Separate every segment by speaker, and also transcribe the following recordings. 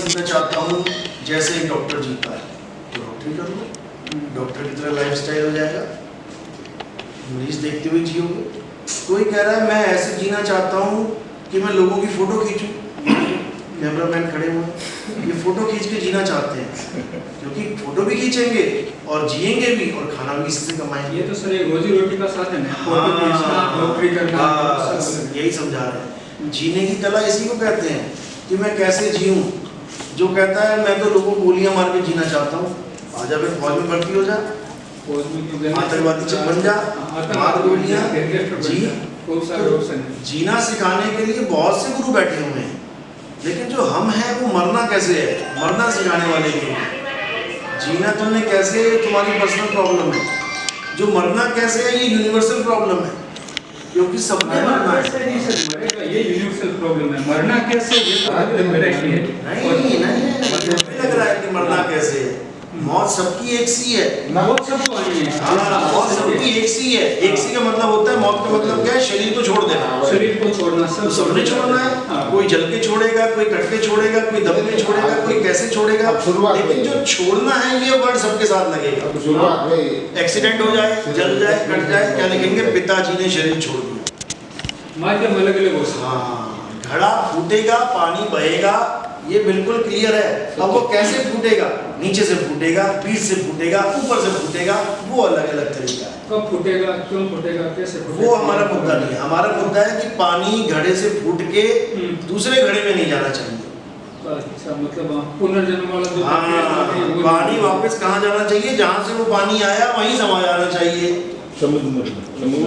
Speaker 1: सीखना चाहता हूँ जैसे एक डॉक्टर जीता है तो डॉक्टरी कर लो, डॉक्टर की तरह लाइफस्टाइल हो जाएगा, मरीज देखते हुए जियोगे। कोई कह रहा है मैं ऐसे जीना चाहता हूँ कि मैं लोगों की फ़ोटो खींचूँ, कैमरामैन खड़े हुए ये फ़ोटो खींच के जीना चाहते हैं, क्योंकि फ़ोटो भी खींचेंगे और जिएंगे भी और खाना भी इससे कमाएंगे।
Speaker 2: ये तो सर एक रोजी रोटी का साधन है, फोटो खींचना, नौकरी करना,
Speaker 1: यही समझा रहे हैं। जीने की कला इसी को कहते हैं कि मैं कैसे जीऊँ। जो कहता है मैं तो लोगों को गोलियां मार के जीना चाहता हूँ, आजा फिर फौज में भर्ती हो जा, आतंकवादी चल बन जा, मार गोलियां जी। जीना सिखाने के लिए बहुत से गुरु बैठे हुए हैं, लेकिन जो हम हैं वो मरना कैसे है, मरना सिखाने वाले गुरु। जीना तुमने कैसे, तुम्हारी पर्सनल प्रॉब्लम है। जो मरना कैसे है ये यूनिवर्सल प्रॉब्लम है, क्योंकि सबने मरना है।
Speaker 2: ये यूनिवर्सल प्रॉब्लम है, मरना कैसे ये तो वैरायटी है।
Speaker 1: नहीं लग रहा है कि मरना कैसे है। मौत सबकी एक सी है,
Speaker 2: मौत सबको आनी है।
Speaker 1: हाँ, मौत सबकी एक सी है। एक सी का मतलब होता है, मौत का मतलब क्या है, शरीर को छोड़ देना।
Speaker 2: शरीर को छोड़ना
Speaker 1: सबने छोड़ना है। कोई जल के छोड़ेगा, कोई कट के छोड़ेगा, कोई दब के छोड़ेगा, कोई कैसे छोड़ेगा, लेकिन जो छोड़ना है ये वर्ड सबके साथ लगेगा। एक्सीडेंट हो जाए, जल जाए, कट जाए, क्या लिखेंगे, पिताजी ने शरीर छोड़ दिया।
Speaker 2: माध्यम अलग अलग हो सकता है।
Speaker 1: हाँ, घड़ा फूटेगा, पानी बहेगा, ये बिल्कुल क्लियर है। अब वो कैसे फूटेगा, नीचे से फूटेगा, बीच से फूटेगा, ऊपर से फूटेगा, वो अलग अलग तरीका है।
Speaker 2: कब फूटेगा, क्यों फूटेगा, कैसे फूटेगा,
Speaker 1: वो हमारा मुद्दा नहीं है। हमारा मुद्दा है कि पानी घड़े से फूट के दूसरे घड़े में नहीं जाना चाहिए।
Speaker 2: अच्छा, मतलब पुनर्जन्म वाला जो
Speaker 1: हाँ, पानी वापस कहाँ जाना चाहिए, जहाँ से वो पानी आया वहीं समा जाना चाहिए।
Speaker 3: समुद्र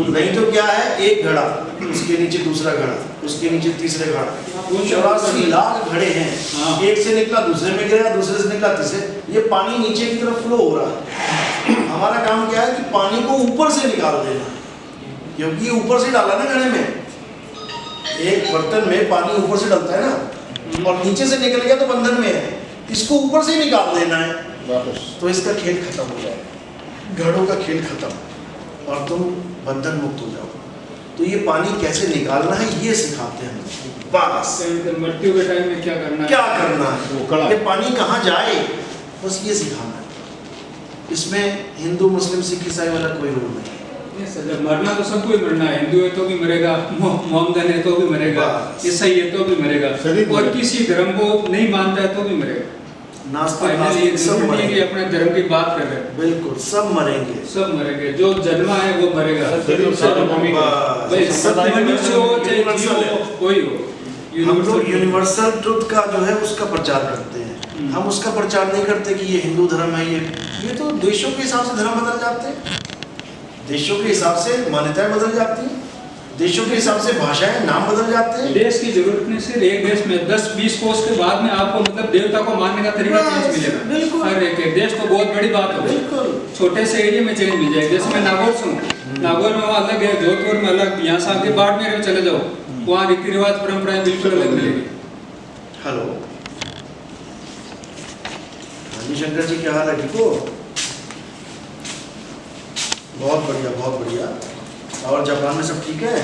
Speaker 1: नहीं तो क्या है, एक घड़ा, उसके नीचे दूसरा घड़ा, उसके नीचे तीसरे घड़ा, 84 लाख घड़े हैं। एक से निकला दूसरे में गिरा, दूसरे से निकला तीसरे, ये पानी नीचे की तरफ फ्लो हो रहा है। हमारा काम क्या है कि पानी को ऊपर से निकाल देना, क्योंकि ऊपर से डाला ना घड़े में। एक बर्तन में पानी ऊपर से डलता है ना, और नीचे से निकल गया तो बंधन में है, इसको ऊपर से ही निकाल देना है वापस, तो इसका खेल खत्म हो जाएगा, घड़ों का खेल खत्म, और तुम बंधन मुक्त हो जाओ। तो ये पानी कैसे निकालना है ये सिखाते हैं। बस
Speaker 2: मृत्यु के टाइम में क्या करना
Speaker 1: है, ये पानी कहाँ जाए, बस ये सिखाना है। इसमें हिंदू मुस्लिम सिख ईसाई वाला कोई रूल नहीं है।
Speaker 2: मरना तो सबको ही मरना है, हिंदू है तो भी मरेगा, मोहम्मदन है तो भी मरेगा, ईसाई है तो भी मरेगा, और किसी धर्म को नहीं मानता है तो भी मरेगा।
Speaker 1: नास्तिक सब मरेंगे,
Speaker 2: अपने धर्म की बात कर रहे हैं।
Speaker 1: बिल्कुल, सब मरेंगे,
Speaker 2: सब मरेंगे, जो जन्मा है वो मरेगा।
Speaker 1: हम लोग यूनिवर्सल ट्रुथ का जो है उसका प्रचार करते हैं। हम उसका प्रचार नहीं करते कि ये हिंदू धर्म है, ये तो देशों के हिसाब से धर्म बदल जाते हैं, देशों के हिसाब से मान्यताएं बदल जाती हैं, देशों के हिसाब से भाषाएं, नाम बदल जाते हैं।
Speaker 2: देश की जरूरत नहीं, सिर्फ एक देश में 10-20 कोस के बाद में आपको मतलब देवता को मानने का तरीका चेंज मिलेगा।
Speaker 1: बिल्कुल,
Speaker 2: हर एक देश तो बहुत बड़ी बात है,
Speaker 1: बिल्कुल
Speaker 2: छोटे से एरिया में चेंज मिल जाएगा। जैसे मैं नागौर से हूँ, नागौर में वहाँ अलग है, जोधपुर में अलग, यहाँ से आगे बाड़मेर में चले जाओ, वहाँ रीति रिवाज परंपराएं बिल्कुल अलग मिलेगी।
Speaker 1: हेलो, हाँ जी शंकर जी, क्या हाल है, ठीक हो? बहुत बढ़िया, बहुत बढ़िया। और जापान में सब ठीक है?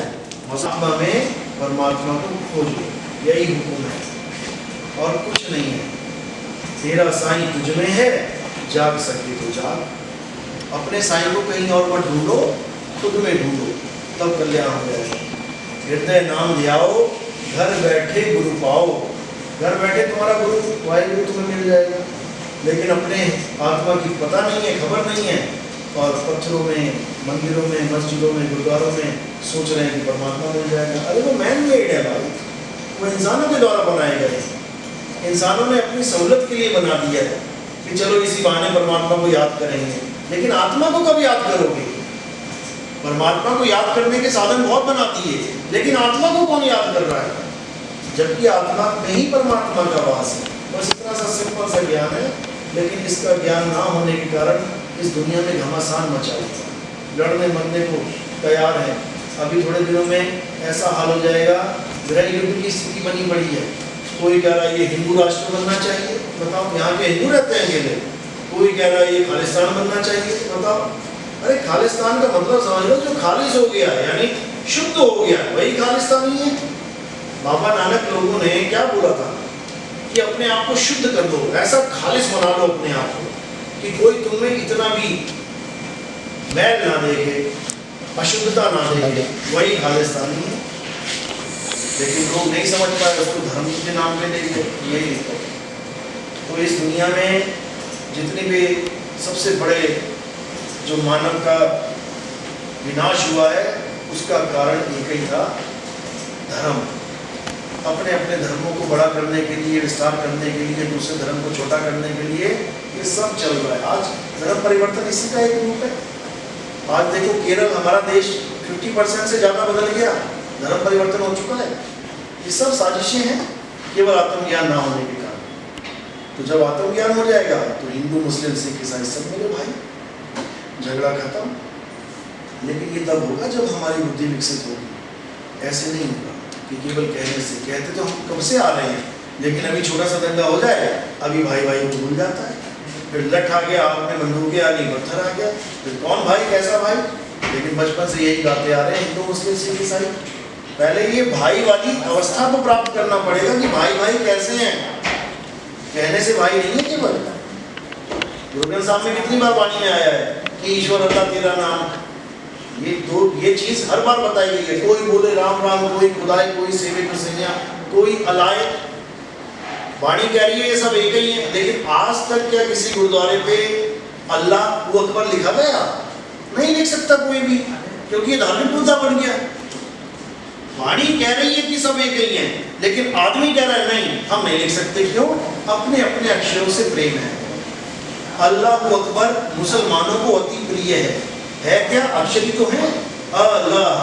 Speaker 1: मौसम में परमात्मा को खोजो, यही हुक्म है और कुछ नहीं है। तेरा साईं तुझ में है, जाग सके तो जाग। अपने साईं को कहीं और मत ढूंढो, खुद में ढूंढो, तब कल्याण हो जाएगा। हृदय नाम ध्याओ, घर बैठे गुरु पाओ। घर बैठे तुम्हारा गुरु वाहिगुरु तुम्हें मिल जाएगा, लेकिन अपने आत्मा की पता नहीं है, खबर नहीं है, और पत्थरों में, मंदिरों में, मस्जिदों में, गुरुद्वारों में सोच रहे हैं कि परमात्मा मिल जाएगा। अरे वो मैन मेड है भाई, वो इंसानों के द्वारा बनाए गए, इंसानों ने अपनी सहूलत के लिए बना दिया है कि चलो इसी बहाने परमात्मा को याद करेंगे, लेकिन आत्मा को कब याद करोगे? परमात्मा को याद करने के साधन बहुत बनाती है, लेकिन आत्मा को कौन याद कर रहा है? जबकि आत्मा में ही परमात्मा का वास है। बस इतना सा सिंपल सा ज्ञान है, लेकिन इसका ज्ञान ना होने के कारण इस दुनिया में घमासान मचा हुआ है, लड़ने मरने को तैयार है। अभी थोड़े दिनों में ऐसा हाल हो जाएगा, गृह युद्ध की स्थिति बनी पड़ी है। कोई कह रहा है ये हिंदू राष्ट्र बनना चाहिए, बताओ, यहाँ के हिंदू रहते हैं अकेले। कोई कह रहा है ये खालिस्तान बनना चाहिए, बताओ। अरे खालिस्तान का मतलब समझ लो, जो खालिज हो गया यानी शुद्ध हो गया, वही खालिस्तानी है। बाबा नानक लोगों ने क्या बोला था कि अपने आप को शुद्ध कर दो, ऐसा खालिस बना लो अपने आप को कि कोई तुम्हें इतना भी मैल ना देखे, अशुद्धता ना देखे, वही खालिस्तानी है। लेकिन लोग नहीं समझ पाए, उसको धर्म के नाम पे ले गए, यही तो इस दुनिया में जितनी भी सबसे बड़े जो मानव का विनाश हुआ है उसका कारण एक ही था, धर्म। अपने अपने धर्मों को बड़ा करने के लिए, विस्तार करने के लिए, दूसरे धर्म को छोटा करने के लिए ये सब चल रहा है। आज धर्म परिवर्तन इसी का एक रूप है। आज देखो केरल, हमारा देश 50% से ज़्यादा बदल गया, धर्म परिवर्तन हो चुका है। ये सब साजिशें हैं केवल आत्मज्ञान ना होने के कारण। तो जब आत्मज्ञान हो जाएगा तो हिंदू, मुस्लिम, सिख, ईसाई सब मेरे भाई, झगड़ा खत्म। लेकिन ये तब होगा जब हमारी बुद्धि विकसित होगी। ऐसे नहीं होगा कि केवल कहने से, कहते तो हम कब से आ रहे हैं, लेकिन अभी छोटा सा दंगा हो जाए, अभी भाई भाई को भूल जाता है। फिर लठ आ गया, आपने बंदूकें आ गई, पत्थर आ गया, फिर कौन भाई कैसा भाई। लेकिन बचपन से यही गाते आ रहे हैं हिंदू, मुस्लिम, सिख, ईसाई। पहले ये भाई वाली अवस्था को प्राप्त करना पड़ेगा कि भाई भाई कैसे हैं। कहने से भाई नहीं है केवल। गुरु ग्रंथ साहब में कितनी बार वाणी में आया है कि ईश्वर अल्लाह तेरा नाम, ये चीज हर बार बताई गई है। कोई बोले राम राम, कोई खुदाई, कोई सेवे को सैया, कोई अलाय। वाणी कह रही है ये सब एक ही है। लेकिन आज तक क्या किसी गुरुद्वारे पे अल्लाह अकबर लिखा गया? नहीं लिख सकता कोई भी, क्योंकि ये धार्मिक मुद्दा बन गया। वाणी कह रही है कि सब एक ही है, लेकिन आदमी कह रहा है नहीं, हम नहीं लिख सकते। क्यों? अपने अपने अक्षरों से प्रेम है। अल्लाह अकबर मुसलमानों को अति प्रिय है क्या? अक्षर ही तो है, अल्लाह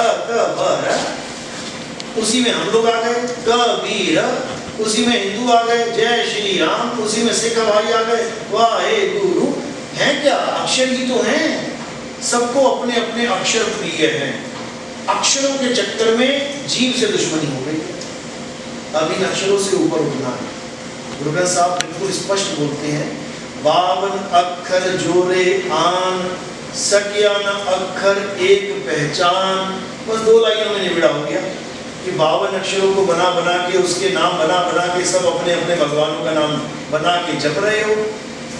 Speaker 1: अकबर। उसी में हम लोग आ गए, कबीर। उसी में हिंदू आ गए, जय श्री राम। उसी में सिख भाई आ गए, वाहे गुरु। है क्या? अक्षर ही तो हैं। सबको अपने अपने अक्षर प्रिय हैं। अक्षरों के चक्कर में जीव से दुश्मनी हो गई। अब इन अक्षरों से ऊपर उठना है। गुरु ग्रंथ साहब बिल्कुल स्पष्ट बोलते हैं, 52 अक्षर जोरे आन, सकिया न अक्षर एक पहचान। बस 2 लाइनों में निबड़ा हो गया कि 52 अक्षरों को बना बना के, उसके नाम बना बना के, सब अपने अपने भगवानों का नाम बना के जप रहे हो।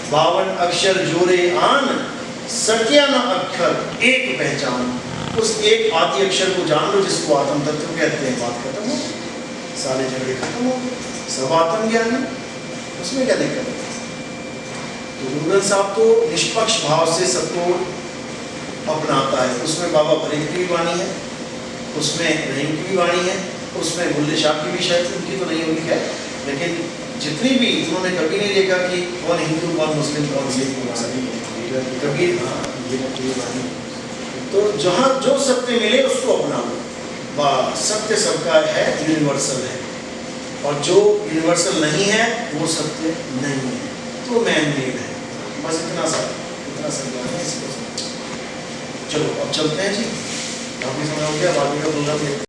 Speaker 1: 52 अक्षर जोरे आन, सकिया न अक्षर एक पहचान। उस एक आदि अक्षर को जान लो जिसको आत्म तत्व कहते हैं। बात खत्म हो, सारे झगड़े खत्म हो, सब आत्मज्ञान है, उसमें क्या दिक्कत है? तो गुरु ग्रंथ साहब तो निष्पक्ष भाव से सबको अपनाता है। उसमें बाबा फरीद की भी वाणी है, उसमें रहीम की भी वाणी है, उसमें बुल्ले शाह की भी, शायद उनकी तो नहीं होगी खैर, लेकिन जितनी भी, उन्होंने कभी नहीं देखा कि कौन हिंदू, कौन मुस्लिम, कौन सिख, कौन ईसाई, कभी। हाँ, ये वाणी। तो जहाँ जो सत्य मिले उसको अपना लो। बस सत्य सबका है, यूनिवर्सल है, और जो यूनिवर्सल नहीं है वो सत्य नहीं है, तो मैन मेड है। बस इतना सा ज्ञान है इसको। चलो अब चलते हैं जी, काफी समय हो गया, बाकी का प्रोग्राम